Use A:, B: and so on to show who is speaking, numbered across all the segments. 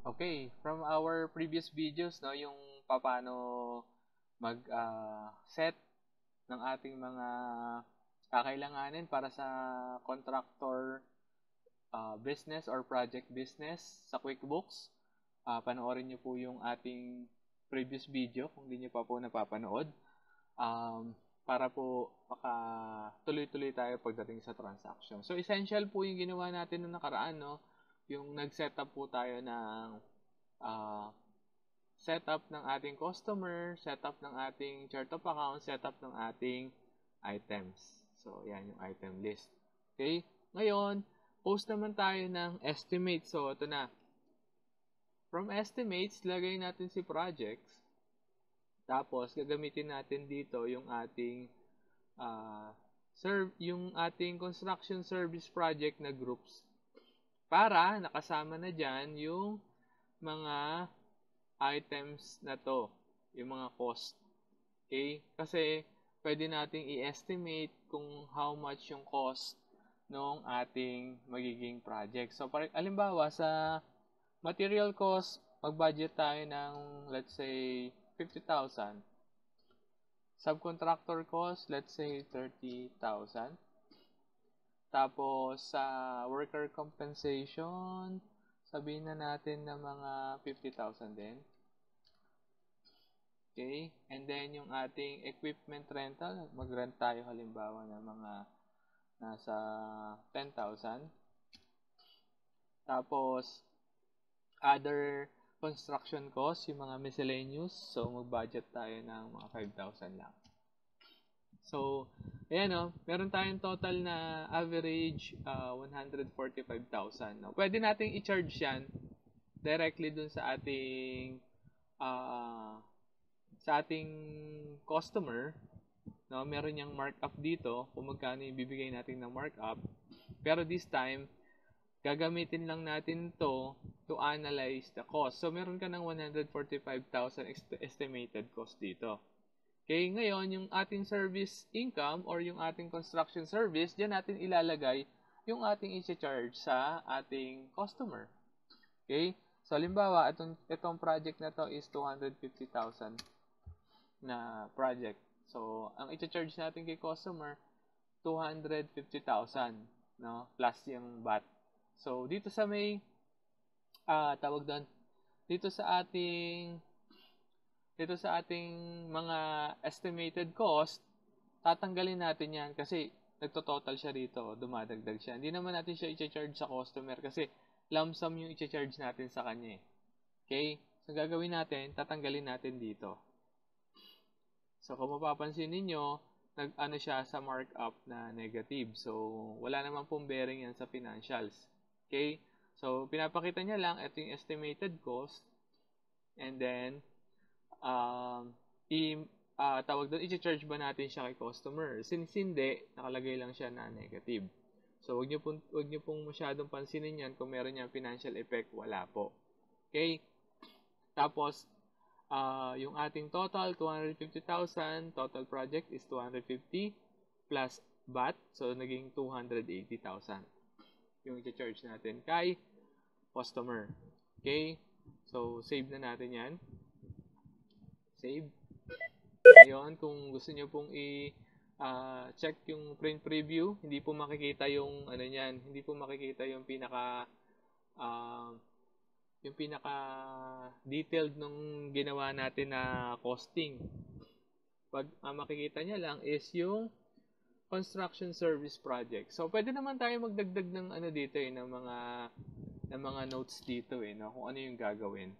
A: Okay, from our previous videos, no, yung paano mag-set ng ating mga kakailanganin para sa contractor business or project business sa QuickBooks. Panoorin niyo po yung ating previous video kung hindi niyo pa po napapanood. Para po tuloy-tuloy tayo pagdating sa transaction. So, essential po yung ginawa natin noong nakaraan, no? Yung nag-setup po tayo ng setup ng ating customer, setup ng ating chart of account, setup ng ating items. So, yan yung item list. Okay? Ngayon, post naman tayo ng estimate. So, ito na. From estimates, lagay natin si projects. Tapos, gagamitin natin dito yung ating yung ating construction service project na groups. Para nakasama na dyan yung mga items na to, yung mga cost. Okay? Kasi pwede nating i-estimate kung how much yung cost ng ating magiging project. So, halimbawa sa material cost, mag-budget tayo ng, let's say, 50,000. Subcontractor cost, let's say, 30,000. Tapos, sa worker compensation, sabihin na natin na mga 50,000 din. Okay? And then, yung ating equipment rental, mag-rent tayo halimbawa ng mga nasa 10,000. Tapos, other construction costs, yung mga miscellaneous. So, mag-budget tayo ng mga 5,000 lang. So, ayan o, meron tayong total na average 145,000. No? Pwede nating i-charge yan directly dun sa ating customer. No? Meron yung markup dito kung magkano yung bibigay natin ng markup. Pero this time, gagamitin lang natin to analyze the cost. So, meron ka ng 145,000 estimated cost dito. Okay, ngayon, yung ating service income or yung ating construction service, dyan natin ilalagay yung ating i-charge sa ating customer. Okay? So, halimbawa, itong project na to is 250,000 na project. So, ang i-charge natin kay customer, 250,000, no? Plus yung VAT. So, dito sa may, tawag doon, dito sa ating mga estimated cost, tatanggalin natin yan kasi nagtototal siya dito, dumadagdag siya. Hindi naman natin siya i-charge sa customer kasi lump sum yung i-charge natin sa kanya. Okay? So, gagawin natin, tatanggalin natin dito. So, kung mapapansin ninyo, nag-ano siya sa markup na negative. So, wala naman pong bearing yan sa financials. Okay? So, pinapakita niya lang, ito yung estimated cost. And then, tawag doon, i-charge ba natin siya kay customer? Since hindi, nakalagay lang siya na negative. So, huwag niyo pong masyadong pansinin yan kung meron niyang financial effect, wala po. Okay? Tapos, yung ating total, 250,000, total project is 250 plus VAT, so naging 280,000 yung i-charge natin kay customer. Okay? So, save na natin yan. Save. Ngayon, kung gusto nyo pong check yung print preview, hindi po makikita yung ano niyan, hindi po makikita yung pinaka detailed nung ginawa natin na costing. Pag makikita niya lang is yung construction service project. So, pwede naman tayo magdagdag ng ano dito ng mga notes dito no, kung ano yung gagawin.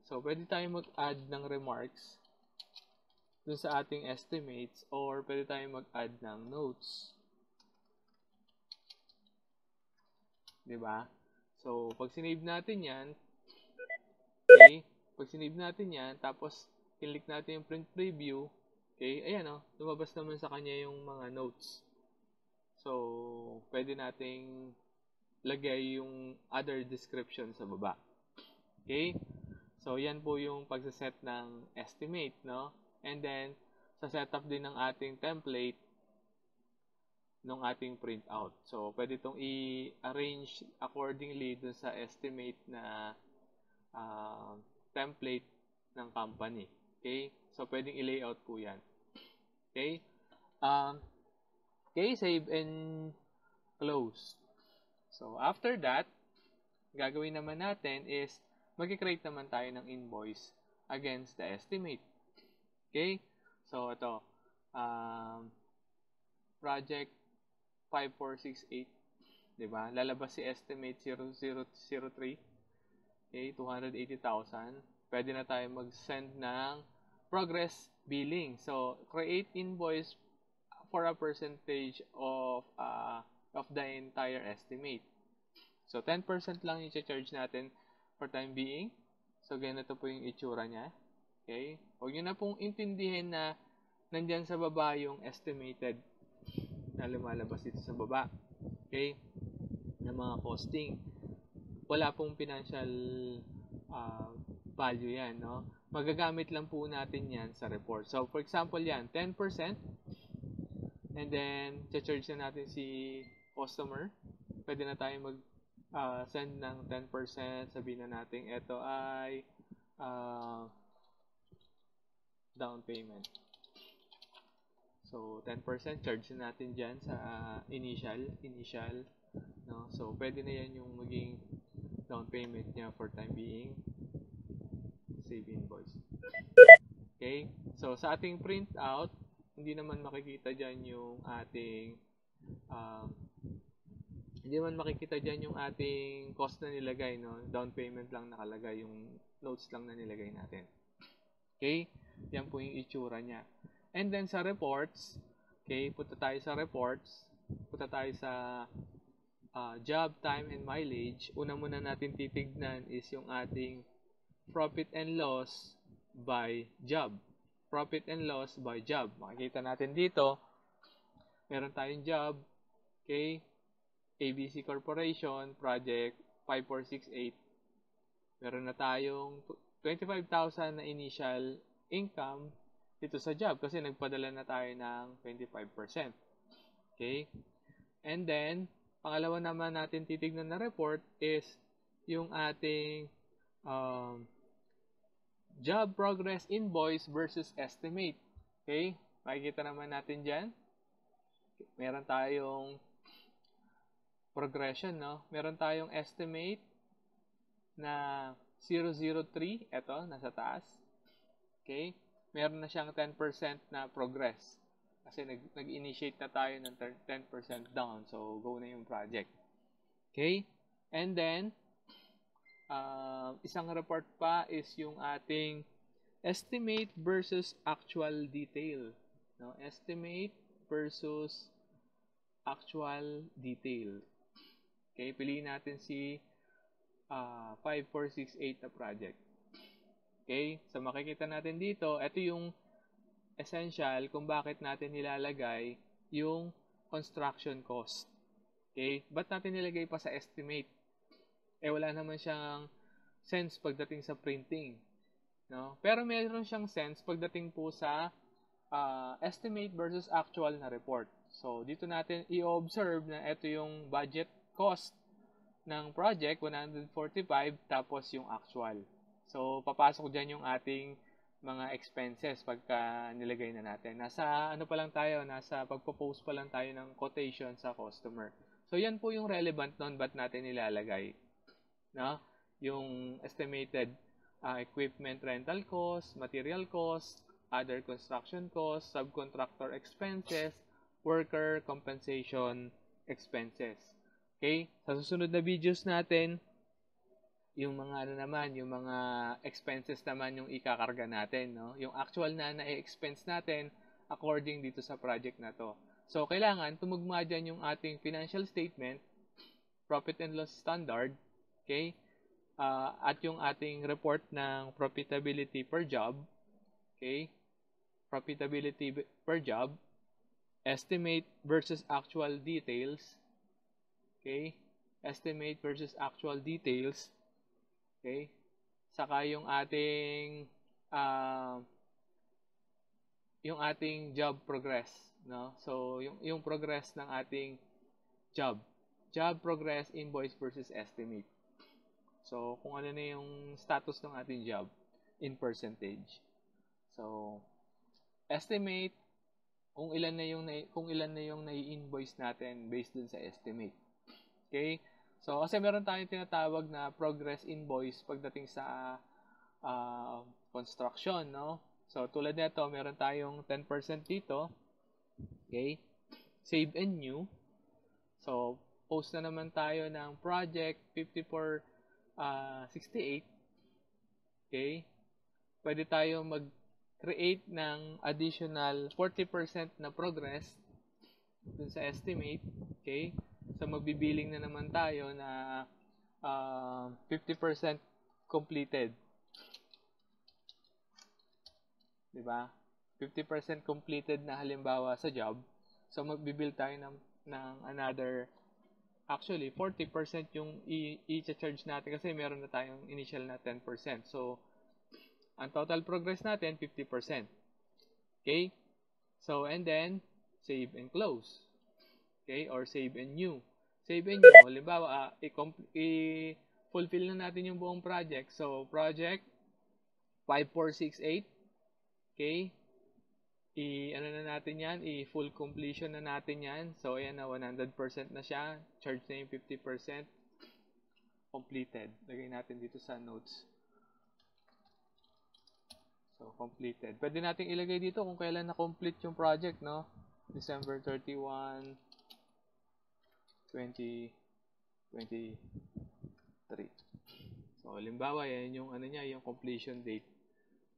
A: So, pwede tayo mag-add ng remarks dun sa ating estimates or pwede tayong mag-add ng notes. Diba? So, pag sinave natin yan, okay, tapos click natin yung print preview, okay, ayan lumabas naman sa kanya yung mga notes. So, pwede nating lagay yung other description sa baba. Okay? So, yan po yung pagsaset ng estimate, no? And then, sa setup din ng ating template ng ating printout. So, pwede itong i-arrange accordingly dun sa estimate na template ng company. Okay? So, pwedeng i-layout po yan. Okay? Okay, save and close. So, after that, gagawin naman natin is mag-create naman tayo ng invoice against the estimate. Okay? So, ito. Project 5468. Diba? Lalabas si estimate 0003. Okay, 280,000. Pwede na tayo mag-send ng progress billing. So, create invoice for a percentage of the entire estimate. So, 10% lang yung charge natin for time being. So, ganito po yung itsura niya. Okay? Huwag nyo na pong intindihin na nandyan sa baba yung estimated na lumalabas dito sa baba. Okay? Na mga costing. Wala pong financial value yan, no? Magagamit lang po natin yan sa report. So, for example yan, 10%. And then, charge na natin si customer. Pwede na tayo mag-send ng 10%. Sabihin na natin, ito ay down payment. So, 10% charge na natin dyan sa initial. No? So, pwede na yan yung maging down payment niya for time being. Save invoice. Okay? So, sa ating printout, hindi naman makikita dyan yung ating cost na nilagay, no? Down payment lang nakalagay, yung notes lang na nilagay natin. Okay? Yan po yung itsura niya. And then sa reports, okay, punta tayo sa reports, punta tayo sa job, time, and mileage. Una muna natin titignan is yung ating profit and loss by job. Profit and loss by job. Makikita natin dito, meron tayong job, okay, ABC Corporation, project 5468. Meron na tayong 25,000 na initial income dito sa job kasi nagpadala na tayo ng 25%. Okay? And then, pangalawa naman natin titignan na report is yung ating job progress invoice versus estimate. Okay? Makikita naman natin dyan. Meron tayong progression, no? Meron tayong estimate na 003. Ito, nasa taas. Okay? Meron na siyang 10% na progress. Kasi nag-initiate na tayo ng 10% down. So, go na yung project. Okay? And then, isang report pa is yung ating estimate versus actual detail. No? Estimate versus actual detail. Okay? Piliin natin si 5468 na project. Okay? So, makikita natin dito, ito yung essential kung bakit natin nilalagay yung construction cost. Okay? Ba't natin nilagay pa sa estimate? Wala naman siyang sense pagdating sa printing. No? Pero meron siyang sense pagdating po sa estimate versus actual na report. So, dito natin i-observe na ito yung budget cost ng project, 145, tapos yung actual. So, papasok dyan yung ating mga expenses pagka nilagay na natin. Nasa pagpo-post pa lang tayo ng quotation sa customer. So, yan po yung relevant nun, ba't natin nilalagay. No? Yung estimated equipment rental cost, material cost, other construction costs, subcontractor expenses, worker compensation expenses. Okay? Sa susunod na videos natin, yung mga yung mga expenses naman yung ikakarga natin, no? Yung actual na na-expense natin according dito sa project na to. So, kailangan tumugma dyan yung ating financial statement, profit and loss standard, okay? At yung ating report ng profitability per job, okay? Profitability per job, estimate versus actual details, okay? Estimate versus actual details, okay? Saka yung ating job progress, no? So, yung progress ng ating job progress invoice versus estimate. So, kung ano na yung status ng ating job in percentage. So, estimate kung ilan na yung nai-invoice natin based dun sa estimate. Okay? So, kasi meron tayong tinatawag na progress invoice pagdating sa construction, no? So, tulad nito, meron tayong 10% dito. Okay? Save and new. So, post na naman tayo ng project 5468. Okay? Pwede tayo mag-create ng additional 40% na progress dun sa estimate. Okay? So, magbibiling na naman tayo na 50% completed. Diba? 50% completed na halimbawa sa job. So, magbibill tayo ng another, actually, 40% yung i-charge natin kasi meron na tayong initial na 10%. So, ang total progress natin, 50%. Okay? So, and then, save and close. Okay? Or save and new. Save and new, halimbawa, i-fulfill na natin yung buong project. So, project 5468. Okay? Ano na natin yan? I-full completion na natin yan. So, ayan na, 100% na siya. Charge na yung 50%. Completed. Lagay natin dito sa notes. So, completed. Pwede natin ilagay dito kung kailan na-complete yung project, no? December 31, 2023. So, halimbawa, yan yung ano niya, yung completion date.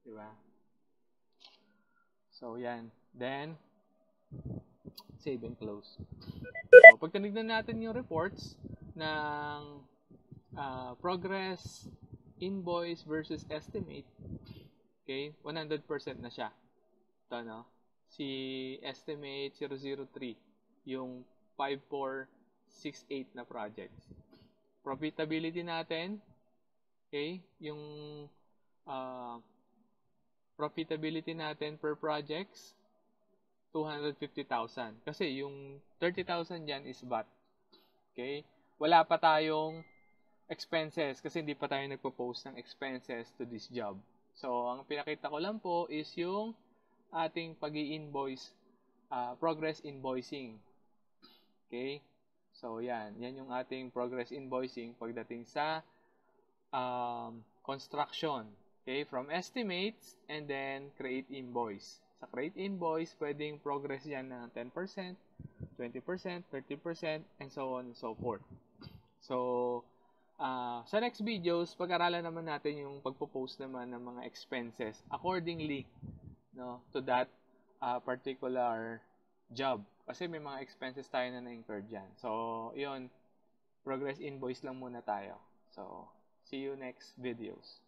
A: Diba? So, yan. Then, save and close. So, pag tinignan natin yung reports ng progress, invoice versus estimate, okay, 100% na siya. Ito, no? Si estimate 003, yung 5468 na projects. Profitability natin, okay, yung profitability natin per projects, 250,000. Kasi yung 30,000 dyan is VAT. Okay? Wala pa tayong expenses kasi hindi pa tayo nagpo-post ng expenses to this job. So, ang pinakita ko lang po is yung ating pag-i-invoice, progress invoicing. Okay? So, yan. Yan yung ating progress invoicing pagdating sa construction. Okay? From estimates and then create invoice. Sa create invoice, pwedeng progress yan ng 10%, 20%, 30%, and so on and so forth. So, sa next videos, pag-aralan naman natin yung pagpo-post naman ng mga expenses accordingly, no, to that particular job. Kasi may mga expenses tayo na na-incur dyan. So, yun, progress invoice lang muna tayo. So, see you next videos.